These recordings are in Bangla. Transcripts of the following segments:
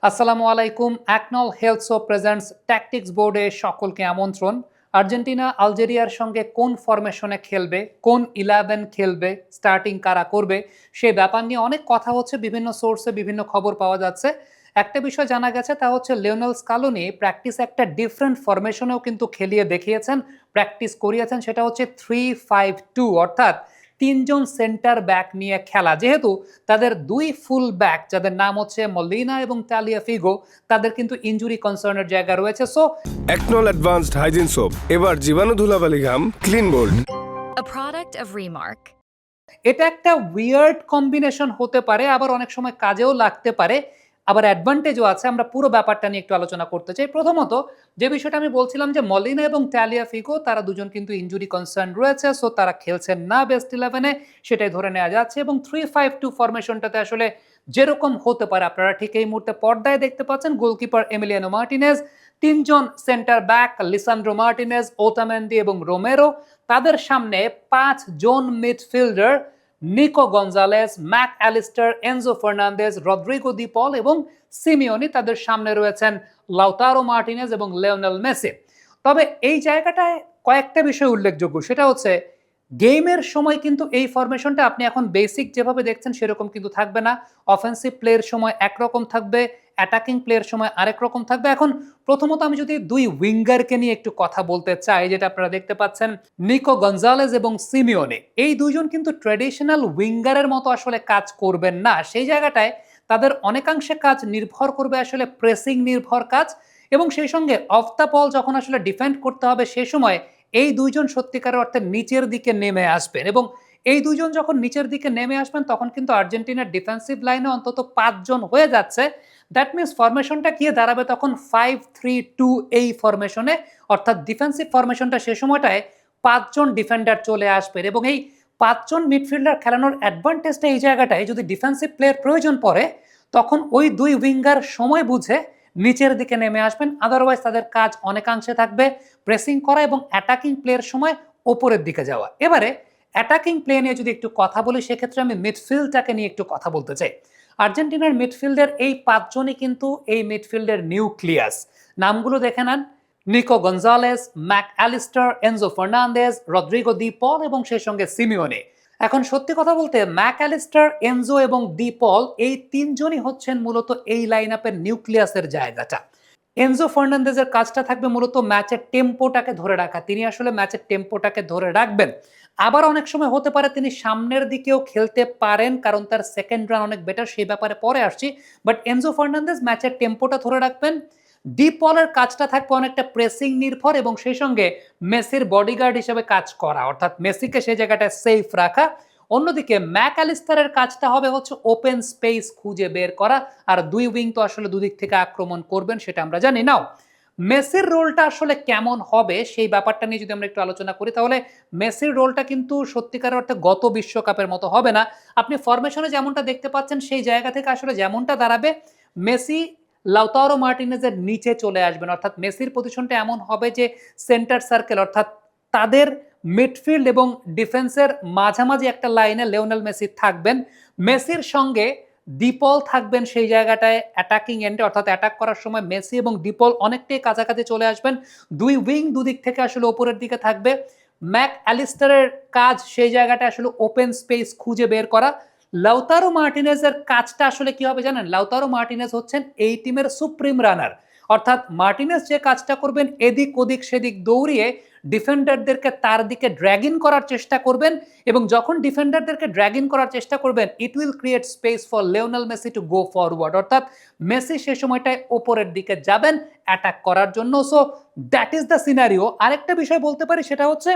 আসসালামু আলাইকুম। একনল হেলথ সো প্রেজেন্টস ট্যাকটিক্স বোর্ডে সকলকে আমন্ত্রণ। আর্জেন্টিনা আলজেরিয়ার সঙ্গে কোন ফরমেশনে খেলবে, কোন 11 খেলবে, স্টার্টিং কারা করবে, সেই ব্যাপার নিয়ে অনেক কথা হচ্ছে, বিভিন্ন সোর্সে বিভিন্ন খবর পাওয়া যাচ্ছে। একটা বিষয় জানা গেছে, তা হচ্ছে লিওনেল স্কালোনি প্র্যাকটিস একটা ডিফারেন্ট ফরমেশনেও কিন্তু খেলিয়ে দেখিয়েছেন, প্র্যাকটিস করিয়েছেন। সেটা হচ্ছে 3-5-2, অর্থাৎ তিনজন সেন্টার ব্যাক নিয়ে খেলা। যেহেতু তাদের দুই ফুল ব্যাক যাদের নাম হচ্ছে মলিনা এবং তালিয়াফিগো, তাদের কিন্তু ইনজুরি কনসার্নের জায়গা রয়েছে। সো একনল অ্যাডভান্সড হাইজিন সোপ, এবার জীবাণু ধুলাবালি ঘাম clean bold. A product of Remark. এটা একটা উইয়ার্ড কম্বিনেশন হতে পারে, আবার অনেক সময় কাজেও লাগতে পারে, আবার অ্যাডভান্টেজও আছে। আমরা পুরো ব্যাপারটা নিয়ে একটু আলোচনা করতে চাই। প্রথমত যে বিষয়টা আমি বলছিলাম যে মলিনা এবং তালিয়াফিগো তারা দুজন কিন্তু ইনজুরি কনসার্ন রয়েছে, সো তারা খেলছেন না বেস্ট 11-এ, সেটাই ধরে নেওয়া যাচ্ছে। এবং 3-5-2 ফরমেশনটাতে আসলে যেরকম হতে পারে আপনারা ঠিক এই মুহূর্তে পর্দায় দেখতে পাচ্ছেন, গোলকিপার এমিলিয়ানো মার্টিনেজ, তিনজন centre back Lisandro Martinez, Otamendi এবং রোমেরো, তাদের সামনে 5 জন midfielder Nico Gonzalez, Mac Allister, Enzo Fernandez, Rodrigo De Paul এবং সিমিওনি। তাদের সামনে রয়েছেন লাউতারো মার্টিনেজ এবং লিওনেল মেসি। তবে এই জায়গাটায় কয়েকটা বিষয় উল্লেখযোগ্য, সেটা হচ্ছে গেমের সময় কিন্তু এই ফরমেশনটা আপনি এখন বেসিক যেভাবে দেখছেন সেরকম কিন্তু থাকবে না। অফেন্সিভ প্লের সময় একরকম থাকবে, অ্যাটাকিং প্লেয়ার সময় আরেক রকম থাকবে। এখন প্রথমত আমি যদি দুই উইঙ্গারকে নিয়ে একটু কথা বলতে চাই, যেটা আপনারা দেখতে পাচ্ছেন নিকো গঞ্জালেজ এবং সিমিওনে, এই দুইজন কিন্তু ট্র্যাডিশনাল উইঙ্গারের মতো আসলে কাজ করবেন না। সেই জায়গাটায় তাদের অনেকাংশে কাজ নির্ভর করবে আসলে প্রেসিং নির্ভর কাজ, এবং সেই সঙ্গে অফ দ্য বল যখন আসলে ডিফেন্ড করতে হবে সে সময় এই দুইজন সত্যিকারের অর্থে নিচের দিকে নেমে আসবেন। এবং এই দুইজন যখন নিচের দিকে নেমে আসবেন তখন কিন্তু আর্জেন্টিনার ডিফেন্সিভ লাইনে অন্তত 5 জন হয়ে যাচ্ছে। দ্যাট মিনস ফরমেশনটা গিয়ে দাঁড়াবে তখন 5-3-2 এই ফরমেশনে, অর্থাৎ ডিফেন্সিভ ফরমেশনটা সে সময়টায় 5 জন ডিফেন্ডার চলে আসবেন। এবং এই 5 জন মিডফিল্ডার খেলানোর অ্যাডভান্টেজটা এই জায়গাটায়, যদি ডিফেন্সিভ প্লেয়ার প্রয়োজন পড়ে তখন ওই দুই উইঙ্গার সময় বুঝে নিচের দিকে নেমে আসবেন। আদারওয়াইজ তাদের কাজ অনেকাংশে থাকবে প্রেসিং করা এবং অ্যাটাকিং প্লেয়ার সময় ওপরের দিকে যাওয়া। এবারে অ্যাটাকিং প্লে নিয়ে যদি একটু কথা বলি, সেক্ষেত্রে আমি মিডফিল্ডটাকে নিয়ে একটু কথা বলতে চাই। আর্জেন্টিনার মিডফিল্ডের এই 5 জনই কিন্তু এই মিডফিল্ডের নিউক্লিয়াস। নামগুলো দেখে নেন: Nico Gonzalez, Mac Allister, Enzo Fernandez, Rodrigo De Paul এবং সেই সঙ্গে সিমিওনে। এখন সত্যি কথা বলতে ম্যাক অ্যালিস্টার, এনজো এবং দি পল এই তিনজনই হচ্ছেন মূলত এই লাইন আপের নিউক্লিয়াসের জায়গাটা। এনজো ফার্নান্দেজের কাজটা থাকবে মূলত ম্যাচের টেম্পোটাকে ধরে রাখা। তিনি আসলে ম্যাচের টেম্পোটাকে ধরে রাখবেন। আবার অনেক সময় হতে পারে তিনি সামনের দিকেও খেলতে পারেন, কারণ তার সেকেন্ড রান অনেক বেটার, সেই ব্যাপারে পরে আসছি। বাট এনজো ফার্নান্দেজ ম্যাচের টেম্পোটা ধরে রাখবেন। ডি পলের কাজটা থাকবে অনেকটা প্রেসিং নির্ভর এবং সেই সঙ্গে মেসির বডিগার্ড হিসেবে কাজ করা, অর্থাৎ মেসিকে সেই জায়গাটায় সেফ রাখা। অন্যদিকে ম্যাক অ্যালিস্টারের কাজটা হবে হচ্ছে ওপেন স্পেস খুঁজে বের করা, আর দুই উইং তো আসলে দুদিক থেকে আক্রমণ করবেন, সেটা আমরা জানি। নাও মেসির রোলটা আসলে কেমন হবে সেই ব্যাপারটা নিয়ে যদি আমরা একটু আলোচনা করি, তাহলে মেসির রোলটা কিন্তু সত্যিকার অর্থে গত বিশ্বকাপের মতো হবে না। আপনি ফরমেশনে যেমনটা দেখতে পাচ্ছেন সেই জায়গা থেকে আসলে যেমনটা দাঁড়াবে, মেসি লাউতারো মার্টিনেজের নিচে চলে আসবেন, অর্থাৎ মেসির পজিশনটা এমন হবে যে সেন্টার সার্কেল, অর্থাৎ তাদের মিডফিল্ড এবং ডিফেন্সের মাঝামাঝি একটা লাইনে লিওনেল মেসি থাকবেন। মেসির সঙ্গে ডিপল থাকবেন সেই জায়গাটায় অ্যাটাকিং এন্ডে, অর্থাৎ অ্যাটাক করার সময় মেসি এবং ডিপল অনেকটাই কাছাকাছি চলে আসবেন। দুই উইং দুদিক থেকে আসলে ওপরের দিকে থাকবে। ম্যাক অ্যালিস্টারের কাজ সেই জায়গাটা আসলে ওপেন স্পেস খুঁজে বের করা। লাউতারো মার্টিনেজের কাজটা আসলে কি হবে জানেন? লাউতারো মার্টিনেজ হচ্ছেন এই টিমের সুপ্রিম রানার, অর্থাৎ মার্টিনেজ যে কাজটা করবেন এদিক ওদিক সেদিক দৌড়িয়ে ডিফেন্ডারদেরকে তার দিকে ড্র্যাগ ইন করার চেষ্টা করবেন, এবং যখন ডিফেন্ডারদেরকে ড্র্যাগ ইন করার চেষ্টা করবেন it will create space for Lionel Messi to go forward, অর্থাৎ মেসি সে সময়টায় ওপরের দিকে যাবেন অ্যাটাক করার জন্য। So that is the scenario. আরেকটা বিষয় বলতে পারি, সেটা হচ্ছে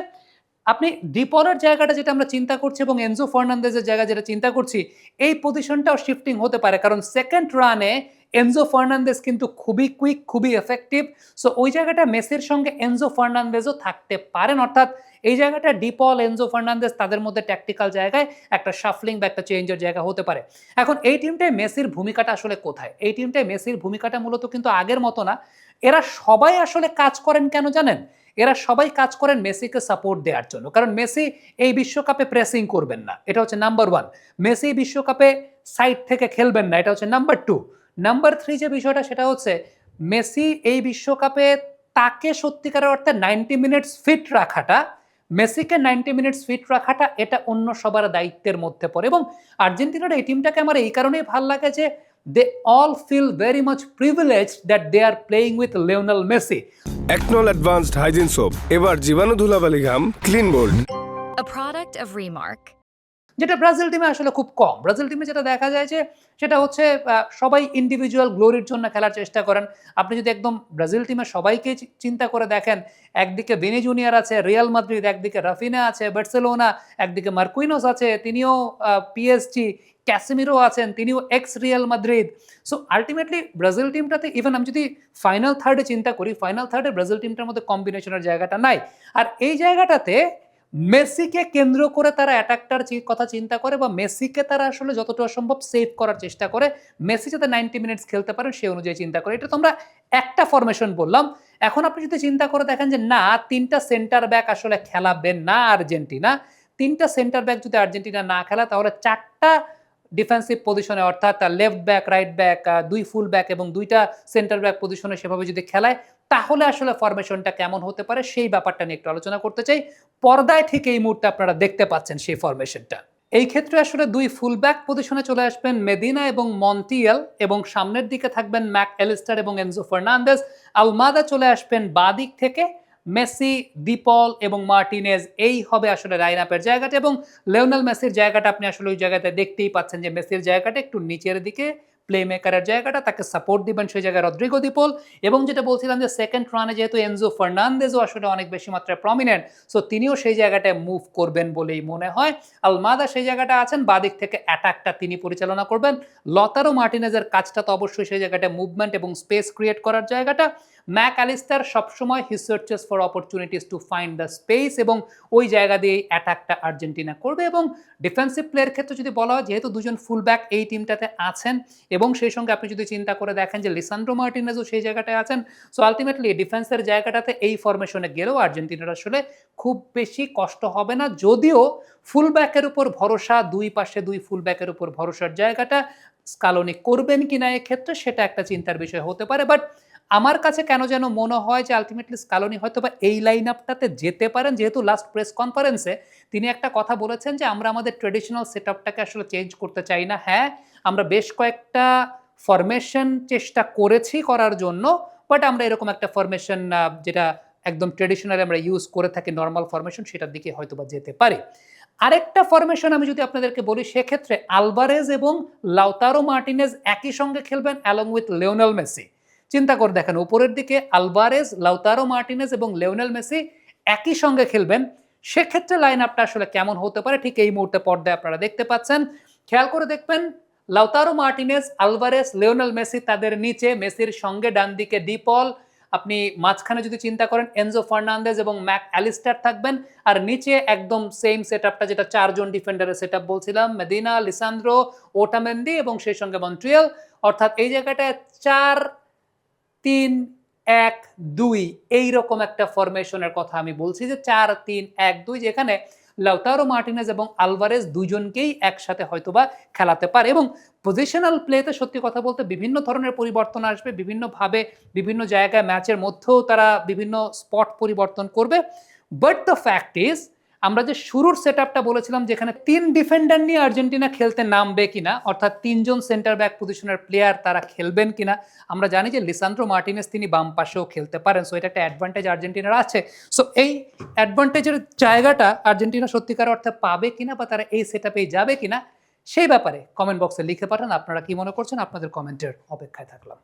আপনি ডিপলের জায়গাটা যেটা আমরা চিন্তা করছি এবং এনজো ফার্নান্দেজের জায়গা যেটা চিন্তা করছি, এই পজিশনটাও শিফটিং হতে পারে, কারণ সেকেন্ড রানে এনজো ফার্নান্দেজ কিন্তু খুবই কুইক, খুবই এফেক্টিভ। সো ওই জায়গাটা মেসির সঙ্গে এনজো ফার্নান্দেজও থাকতে পারেন, অর্থাৎ এই জায়গাটা ডিপল, এনজো ফার্নান্দেজ তাদের মধ্যে ট্যাকটিক্যাল জায়গায় একটা শাফলিং বা একটা চেঞ্জের জায়গা হতে পারে। এখন এই টিমটায় মেসির ভূমিকাটা আসলে কোথায়? এই টিমটায় মেসির ভূমিকাটা মূলত কিন্তু আগের মতো না। এরা সবাই আসলে কাজ করেন কেন জানেন? এরা সবাই কাজ করেন মেসিকে সাপোর্ট দেওয়ার জন্য, কারণ মেসি এই বিশ্বকাপে প্রেসিং করবেন না, এটা হচ্ছে নাম্বার ওয়ান। মেসি বিশ্বকাপে সাইড থেকে খেলবেন না, এটা হচ্ছে নাম্বার টু। নাম্বার 3 যে বিষয়টা সেটা হচ্ছে মেসি এই বিশ্বকাপে তাকে সত্যিকারের অর্থে 90 মিনিটস ফিট রাখাটা, মেসিকে 90 মিনিটস ফিট রাখাটা এটা অন্য সবার দায়িত্বের মধ্যে পড়ে। এবং আর্জেন্টিনার এই টিমটাকে আমার এই কারণেই ভাল লাগে যে they all feel very much privileged that they are playing with Lionel Messi. Aknol advanced hygiene soap, এবার জীবাণু ধুলাবালি ঘাম clean bold. A product of Remark. যেটা ব্রাজিল টিমে আসলে খুব কম। ব্রাজিল টিমে যেটা দেখা যায় যে সেটা হচ্ছে সবাই ইন্ডিভিজুয়াল গ্লোরির জন্য খেলার চেষ্টা করেন। আপনি যদি একদম ব্রাজিল টিমের সবাইকে চিন্তা করে দেখেন, একদিকে ভিনি জুনিয়র আছে রিয়াল মাদ্রিদ, একদিকে রাফিনা আছে বার্সেলোনা, একদিকে মার্কুইনোস আছে তিনিও পিএসজি, ক্যাসেমিরো আছেন তিনিও ex Real Madrid. So ultimately Brazil টিমটাতে ইভেন আমি যদি ফাইনাল থার্ডে চিন্তা করি, ফাইনাল থার্ডে ব্রাজিল টিমটার মধ্যে কম্বিনেশনের জায়গাটা নাই। আর এই জায়গাটাতে মেসিকে কেন্দ্র করে তারা অ্যাটাকটার কথা চিন্তা করে বা মেসিকে তারা আসলে যতটা সম্ভব সেভ করার চেষ্টা করে, মেসি যাতে 90 মিনিটস খেলতে পারেন সেই অনুযায়ী চিন্তা করে। এটা তো আমরা একটা ফরমেশন বললাম। এখন আপনি যদি চিন্তা করে দেখেন যে না, 3টা সেন্টার ব্যাক আসলে খেলাবেন না আর্জেন্টিনা, 3টা সেন্টার ব্যাক যদি আর্জেন্টিনা না খেলা তাহলে 4টা ডিফেন্সিভ পজিশনে অর্থাৎ left back, right back, 2 full back এবং 2টা সেন্টার ব্যাক পজিশনে সেভাবে যদি খেলায় তাহলে আসলে ফরমেশনটা কেমন হতে পারে সেই ব্যাপারটা নিয়ে একটু আলোচনা করতে চাই। পর্দায় ঠিক এই মুহূর্তে আপনারা দেখতে পাচ্ছেন সেই ফরমেশনটা। এই ক্ষেত্রে আসলে 2 ফুল ব্যাক পজিশনে চলে আসবেন মেদিনা এবং মন্টিয়েল এবং সামনের দিকে থাকবেন ম্যাক অ্যালিস্টার এবং এনজো ফার্নান্দেজ। আলমাদা চলে আসবেন বাদিক থেকে, মেসি, ডিপল এবং মার্টিনেজ, এই হবে আসলে লাইন আপের জায়গাটা। এবং লিওনেল মেসির জায়গাটা আপনি আসলে ওই জায়গাতে দেখতেই পাচ্ছেন যে মেসির জায়গাটা একটু নিচের দিকে, প্লে মেকারের জায়গাটা, তাকে সাপোর্ট দিবেন সেই জায়গায় রদ্রিগো ডিপল। এবং যেটা বলছিলাম যে সেকেন্ড রানে যেহেতু এনজো ফার্নান্দেজও আসলে অনেক বেশি মাত্রায় প্রমিনেন্ট, সো তিনিও সেই জায়গাটায় মুভ করবেন বলেই মনে হয়। আলমাদা সেই জায়গাটা আছেন, বাদিক থেকে অ্যাটাকটা তিনি পরিচালনা করবেন। লতারো মার্টিনেজের কাজটা তো অবশ্যই সেই জায়গাটা মুভমেন্ট এবং স্পেস ক্রিয়েট করার জায়গাটা। ম্যাক অ্যালিস্টার সবসময় he searches for opportunities to find the space এবং ওই জায়গা দিয়েই অ্যাটাকটা আর্জেন্টিনা করবে। এবং ডিফেন্সিভ প্লেয়ার ক্ষেত্রে যদি বলা হয়, যেহেতু দুজন ফুল ব্যাক এই টিমটাতে আছেন এবং সেই সঙ্গে আপনি যদি চিন্তা করে দেখেন যে লিসান্ড্রো মার্টিনেজও সেই জায়গাটায় আছেন, সো আলটিমেটলি ডিফেন্সের জায়গাটাতে এই ফরমেশনে গেলেও আর্জেন্টিনার আসলে খুব বেশি কষ্ট হবে না। যদিও ফুল ব্যাকের উপর ভরসা, দুই পাশে 2 ফুল ব্যাকের উপর ভরসার জায়গাটা স্কালোনি করবেন কিনা এক্ষেত্রে সেটা একটা চিন্তার বিষয় হতে পারে। বাট আমার কাছে কেন যেন মনে হয় যে আলটিমেটলি স্কালোনি হয়তো বা এই লাইন আপটাতে যেতে পারেন, যেহেতু লাস্ট প্রেস কনফারেন্সে তিনি একটা কথা বলেছেন যে আমরা আমাদের ট্রেডিশনাল সেটআপটাকে আসলে চেঞ্জ করতে চাই না। হ্যাঁ, আমরা বেশ কয়েকটা ফরমেশন চেষ্টা করেছি করার জন্য, বাট আমরা এরকম একটা ফরমেশন যেটা একদম ট্রেডিশনালি আমরা ইউজ করে থাকি নর্মাল ফরমেশন, সেটার দিকে হয়তো বা যেতে পারি। আরেকটা ফরমেশন আমি যদি আপনাদেরকে বলি, সেক্ষেত্রে আলভারেজ এবং লাউতারো মার্টিনেজ একই সঙ্গে খেলবেন অ্যালং উইথ লিওনেল মেসি। চিন্তা করে দেখেন, উপরের দিকে আলভারেজ, লাউতারো মার্টিনেজ এবং লিওনেল মেসি একই সঙ্গে খেলবেন, সেক্ষেত্রে লাইন আপটা আসলে কেমন হতে পারে ঠিক এই মুহূর্তে পর্দায় আপনারা দেখতে পাচ্ছেন। খেয়াল করে দেখবেন Lautaro Martinez, Alvarez, Lionel Messi, তাদের নিচে মেসির সঙ্গে ডান দিকে ডিপল, আপনি মাঝখানে যদি চিন্তা করেন এনজো ফার্নান্দেজ এবং ম্যাক অ্যালিস্টার থাকবেন, আর নিচে একদম সেম সেটআপটা যেটা 4 জন ডিফেন্ডারের সেটআপ বলছিলাম, মেদিনা, লিসান্দ্রো, ওটামেন্দি এবং সেই সঙ্গে মন্ট্রিয়াল। অর্থাৎ এই জায়গাটায় 4-3-1-2 এইরকম একটা ফরমেশনের কথা আমি বলছি, যে 4-3-1-2, যেখানে লাউতারো মার্টিনেজ এবং আলভারেজ দুজনকেই একসাথে হয়তোবা খেলাতে পারে। এবং পজিশনাল প্লেতে সত্যি কথা বলতে বিভিন্ন ধরনের পরিবর্তন আসবে, বিভিন্নভাবে বিভিন্ন জায়গায় ম্যাচের মধ্যেও তারা বিভিন্ন স্পট পরিবর্তন করবে। বাট দ্য ফ্যাক্ট ইজ, আমরা যে শুরুর সেটআপটা বলেছিলাম যেখানে 3 ডিফেন্ডার নিয়ে আর্জেন্টিনা খেলতে নামবে কিনা, অর্থাৎ 3 জন সেন্টার ব্যাক পজিশনের প্লেয়ার তারা খেলবেন কিনা, আমরা জানি যে লিসান্দ্রো মার্টিনেজ তিনি বাম পাশেও খেলতে পারেন, সো এটা একটা অ্যাডভান্টেজ আর্জেন্টিনার আছে। সো এই অ্যাডভান্টেজের জায়গাটা আর্জেন্টিনা সত্যিকার অর্থে পাবে কিনা বা তারা এই সেটআপেই যাবে কিনা সেই ব্যাপারে কমেন্ট বক্সে লিখে পাঠান। আপনারা কি মনে করছেন? আপনাদের কমেন্টের অপেক্ষায় থাকলাম।